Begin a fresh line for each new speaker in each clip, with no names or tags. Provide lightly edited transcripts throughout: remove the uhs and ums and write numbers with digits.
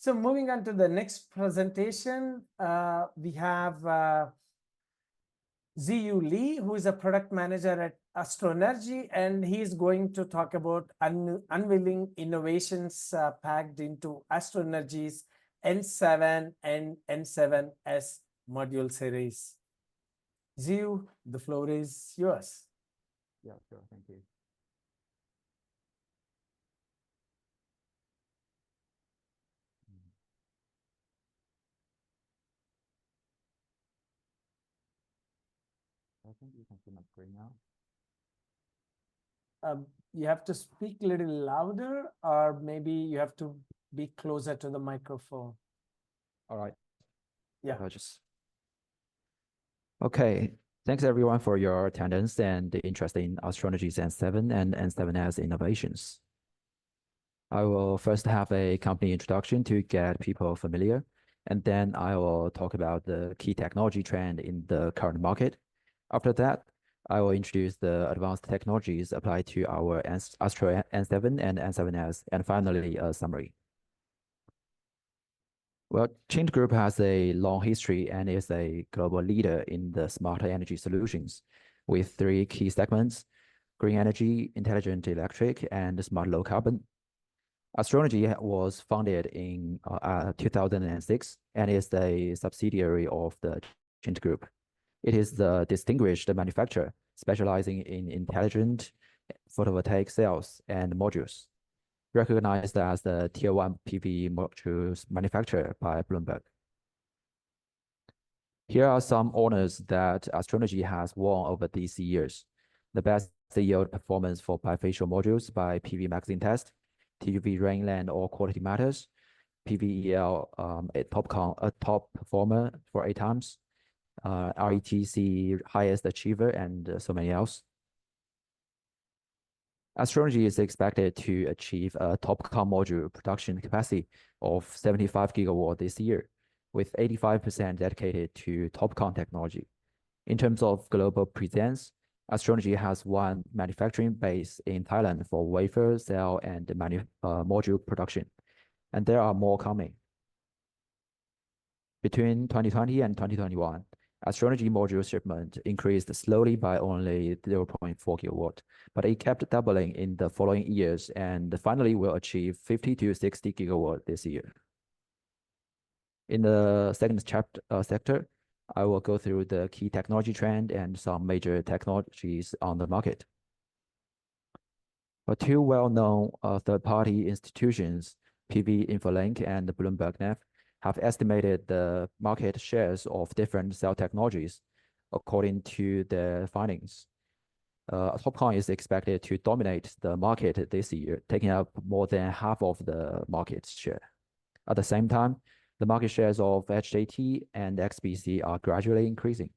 So moving on to the next presentation, we have Zeyu Li, who is a product manager at Astronergy, and he is going to talk about unveiling innovations packed into Astronergy's N7 and N7S module series. Zeyu, the floor is yours.
Yeah, sure. Thank you. I think you can see my screen now.
You have to speak a little louder, or maybe you have to be closer to the microphone.
All right.
Yeah.
Okay. Thanks everyone for your attendance and the interest in Astronergy's N7 and N7S innovations. I will first have a company introduction to get people familiar, and then I will talk about the key technology trend in the current market. After that, I will introduce the advanced technologies applied to our ASTRO N7 and N7S, and finally, a summary. Well, Change Group has a long history and is a global leader in the smart energy solutions with 3 key segments: green energy, intelligent electric, and smart low carbon. Astronergy was founded in 2006 and is a subsidiary of the Change Group. It is the distinguished manufacturer specializing in intelligent photovoltaic cells and modules, recognized as the Tier 1 PV modules manufacturer by Bloomberg. Here are some honors that Astronergy has won over these years: the best yield performance for bifacial modules by PV Magazine Test, TUV Rainland All Quality Matters, PVEL a top performer for 8 times, RETC highest achiever, and so many else. Astronergy is expected to achieve a TOPCon module production capacity of 75 gigawatt this year, with 85% dedicated to TOPCon technology. In terms of global presence, Astronergy has 1 manufacturing base in Thailand for wafer, cell, and module production, and there are more coming. Between 2020 and 2021, Astronergy module shipment increased slowly by only 0.4 gigawatt, but it kept doubling in the following years and finally will achieve 50 to 60 gigawatt this year. In the second sector, I will go through the key technology trend and some major technologies on the market. But 2 well-known third-party institutions, PV InfoLink and Bloomberg NEF, have estimated the market shares of different cell technologies according to their findings. TOPCon is expected to dominate the market this year, taking up more than half of the market share. At the same time, the market shares of HJT and XBC are gradually increasing.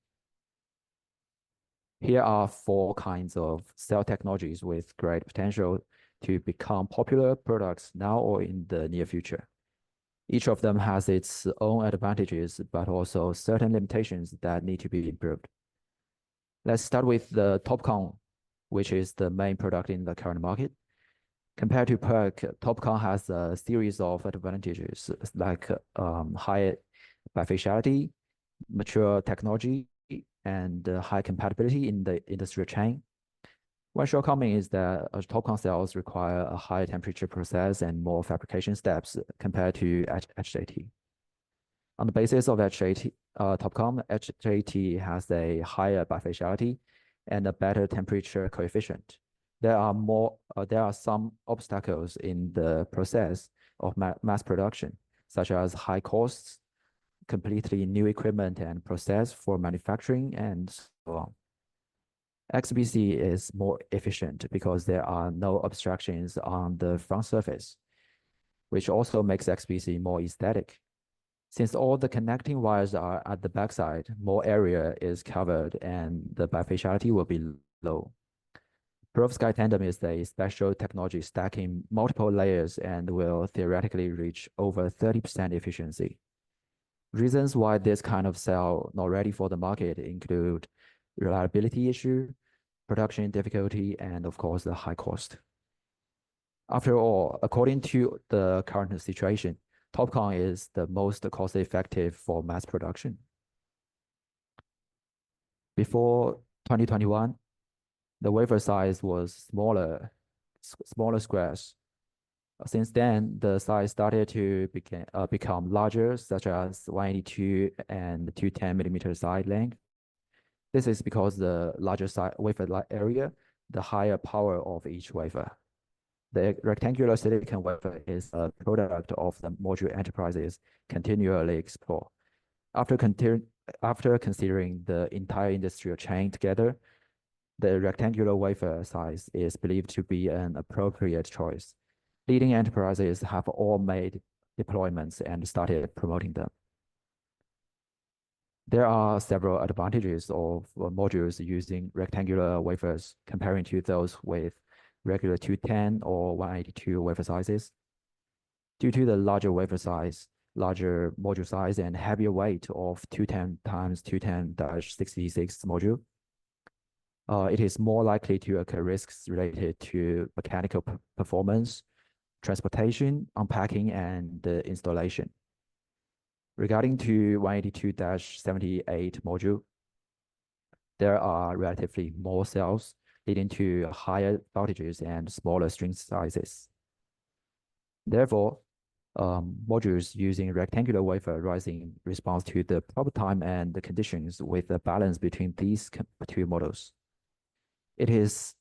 Here are 4 kinds of cell technologies with great potential to become popular products now or in the near future. Each of them has its own advantages, but also certain limitations that need to be improved. Let's start with the TOPCon, which is the main product in the current market. Compared to PERC, TOPCon has a series of advantages like high bifaciality, mature technology, and high compatibility in the industrial chain. One shortcoming is that TOPCon cells require a high temperature process and more fabrication steps compared to HJT. On the basis of HJT, TOPCon, HJT has a higher bifaciality and a better temperature coefficient. There are some obstacles in the process of mass production, such as high costs, completely new equipment and process for manufacturing, and so on. XBC is more efficient because there are no obstructions on the front surface, which also makes XBC more aesthetic. Since all the connecting wires are at the backside, more area is covered and the bifaciality will be low. Perovskite tandem is a special technology stacking multiple layers and will theoretically reach over 30% efficiency. Reasons why this kind of cell not ready for the market include reliability issue, production difficulty, and of course, the high cost. After all, according to the current situation, TOPCon is the most cost-effective for mass production. Before 2021, the wafer size was smaller squares. Since then, the size started to become larger, such as 182 and 210 millimeter side length. This is because the larger wafer area, the higher power of each wafer. The rectangular silicon wafer is a product of the module enterprises continually explore. After considering the entire industrial chain together, the rectangular wafer size is believed to be an appropriate choice. Leading enterprises have all made deployments and started promoting them. There are several advantages of modules using rectangular wafers comparing to those with regular 210 or 182 wafer sizes. Due to the larger wafer size, larger module size, and heavier weight of 210 times 210-66 module, it is more likely to occur risks related to mechanical performance, transportation, unpacking, and installation. Regarding to 182-78 module, there are relatively more cells, leading to higher voltages and smaller string sizes. Therefore, modules using rectangular wafer rise in response to the proper time and the conditions with a balance between these two models. It has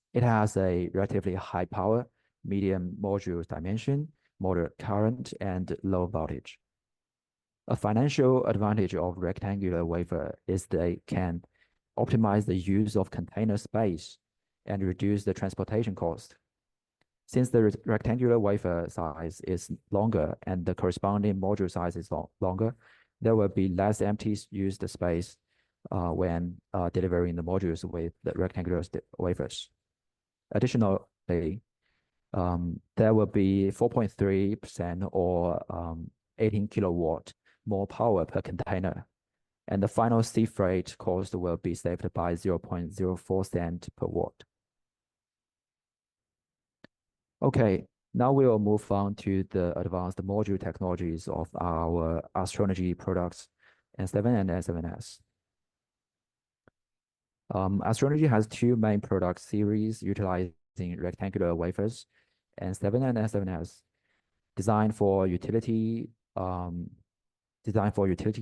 a relatively high power, medium module dimension, moderate current, and low voltage. A financial advantage of rectangular wafer is they can optimize the use of container space and reduce the transportation cost. Since the rectangular wafer size is longer and the corresponding module size is longer, there will be less empty used space when delivering the modules with the rectangular wafers. Additionally, there will be 4.3% or 18 kilowatt more power per container, and the final sea freight cost will be saved by 0.04 cent per watt. Okay, now we will move on to the advanced module technologies of our Astronergy products, N7 and N7S. Astronergy has two main product series utilizing rectangular wafers, N7 and N7S, designed for utility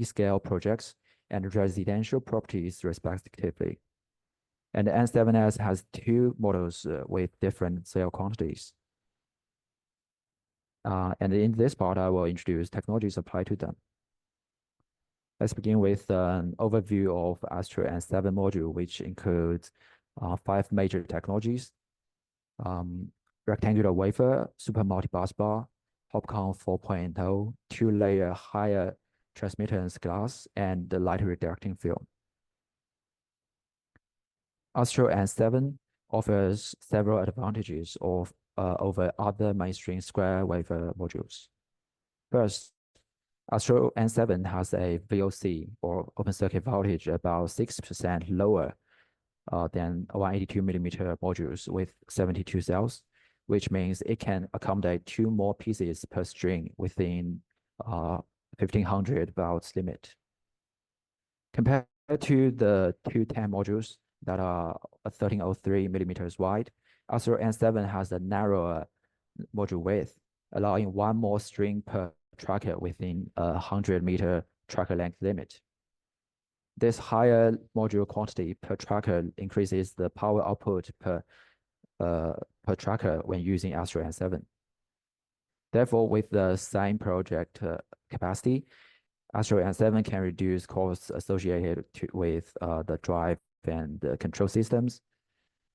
scale projects and residential properties respectively. And N7S has two models with different cell quantities. And in this part, I will introduce technologies applied to them. Let's begin with an overview of ASTRO N7 module, which includes 5 major technologies: rectangular wafer, super multi-bus bar, TOPCon 4.0, 2-layer higher transmittance glass, and the light reducting film. ASTRO N7 offers several advantages over other mainstream square wafer modules. First, ASTRO N7 has a VOC, or open circuit voltage, about 6% lower than 182 millimeter modules with 72 cells, which means it can accommodate 2 more pieces per string within 1500 volts limit. Compared to the 210 modules that are 1303 millimeters wide, ASTRO N7 has a narrower module width, allowing 1 more string per tracker within a 100-meter tracker length limit. This higher module quantity per tracker increases the power output per tracker when using ASTRO N7. Therefore, with the same project capacity, ASTRO N7 can reduce costs associated with the drive and the control systems.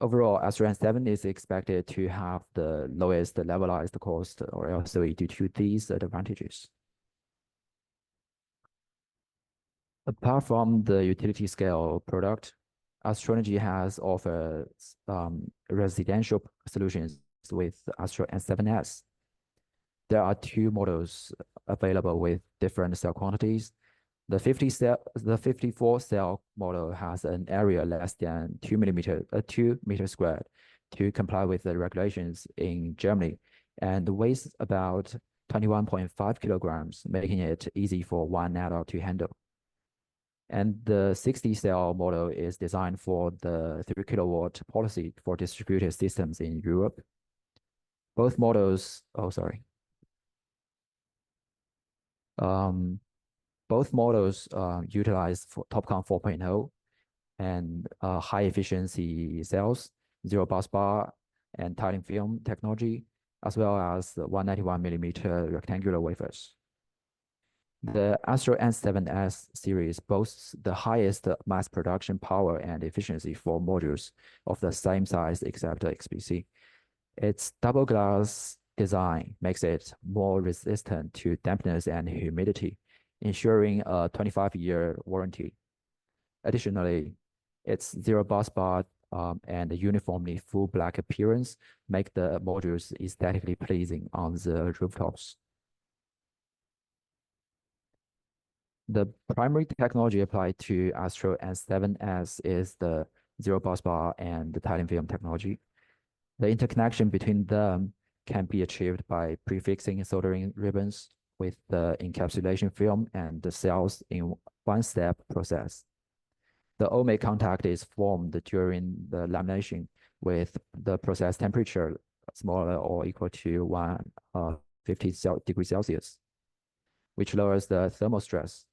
Overall, ASTRO N7 is expected to have the lowest levelized cost, or LCOE, due to these advantages. Apart from the utility scale product, Astronergy has offered residential solutions with ASTRO N7S. There are 2 models available with different cell quantities. The 54 cell model has an area less than 2 meters squared to comply with the regulations in Germany, and weighs about 21.5 kilograms, making it easy for one adult to handle. And the 60-cell model is designed for the 3 kilowatt policy for distributed systems in Europe. Both models, both models utilize TOPCon 4.0 and high efficiency cells, 0 busbar and tiling film technology, as well as 191 millimeter rectangular wafers. The ASTRO N7S series boasts the highest mass production power and efficiency for modules of the same size except XPC. Its double glass design makes it more resistant to dampness and humidity, ensuring a 25-year warranty. Additionally, its 0 busbar and uniformly full black appearance make the modules aesthetically pleasing on the rooftops. The primary technology applied to ASTRO N7S is the 0 busbar and the tiling film technology. The interconnection between them can be achieved by prefixing soldering ribbons with the encapsulation film and the cells in one-step process. The OME contact is formed during the lamination with the process temperature smaller or equal to 150 degrees Celsius, which lowers the thermal stress.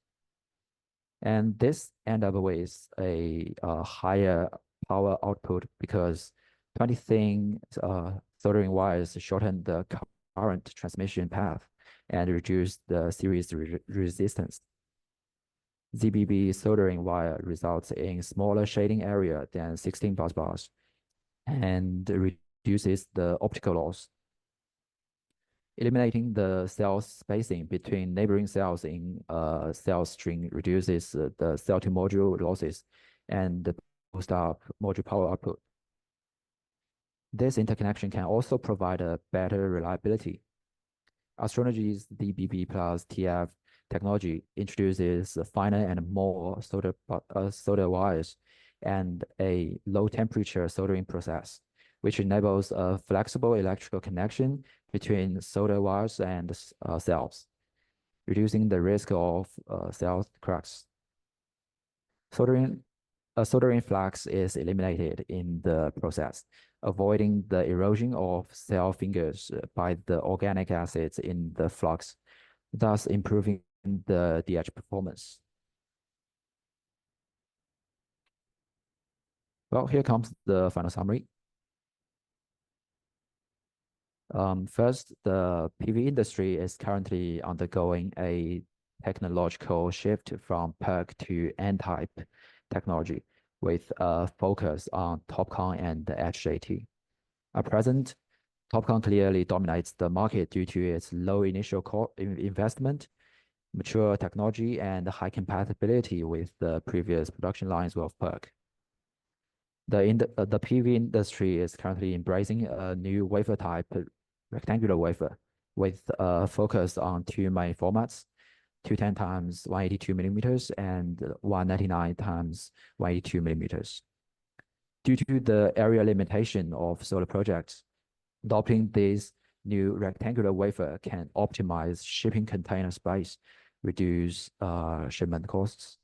And this ends up with a higher power output because 20 thin soldering wires shorten the current transmission path and reduce the series resistance. ZBB soldering wire results in smaller shading area than 16 busbars and reduces the optical loss. Eliminating the cell spacing between neighboring cells in a cell string reduces the cell-to-module losses and boosts up module power output. This interconnection can also provide a better reliability. Astronergy's ZBB plus TF technology introduces finer and more solder wires and a low-temperature soldering process, which enables a flexible electrical connection between solder wires and cells, reducing the risk of cell cracks. Soldering flux is eliminated in the process, avoiding the erosion of cell fingers by the organic acids in the flux, thus improving the DH performance. Well, here comes the final summary. First, the PV industry is currently undergoing a technological shift from PERC to N-type technology with a focus on TOPCon and HJT. At present, TOPCon clearly dominates the market due to its low initial investment, mature technology, and high compatibility with the previous production lines of PERC. The PV industry is currently embracing a new wafer type, rectangular wafer, with a focus on 2 main formats, 210 times 182 millimeters and 199 times 182 millimeters. Due to the area limitation of solar projects, adopting this new rectangular wafer can optimize shipping container space, reduce shipment costs.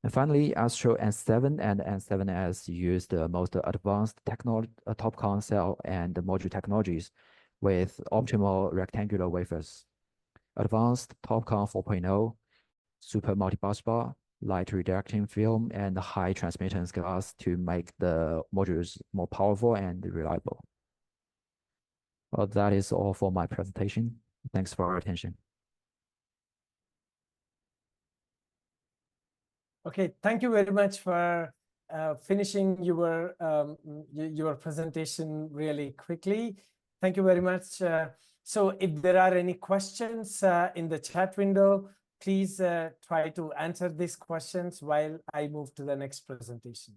And finally, ASTRO N7 and N7S use the most advanced TOPCon cell and module technologies with optimal rectangular wafers. Advanced TOPCon 4.0, super multi-busbar, light reducting film, and high transmittance glass to make the modules more powerful and reliable. Well, that is all for my presentation. Thanks for your attention.
Okay, thank you very much for finishing your presentation really quickly. Thank you very much. So if there are any questions in the chat window, please try to answer these questions while I move to the next presentation.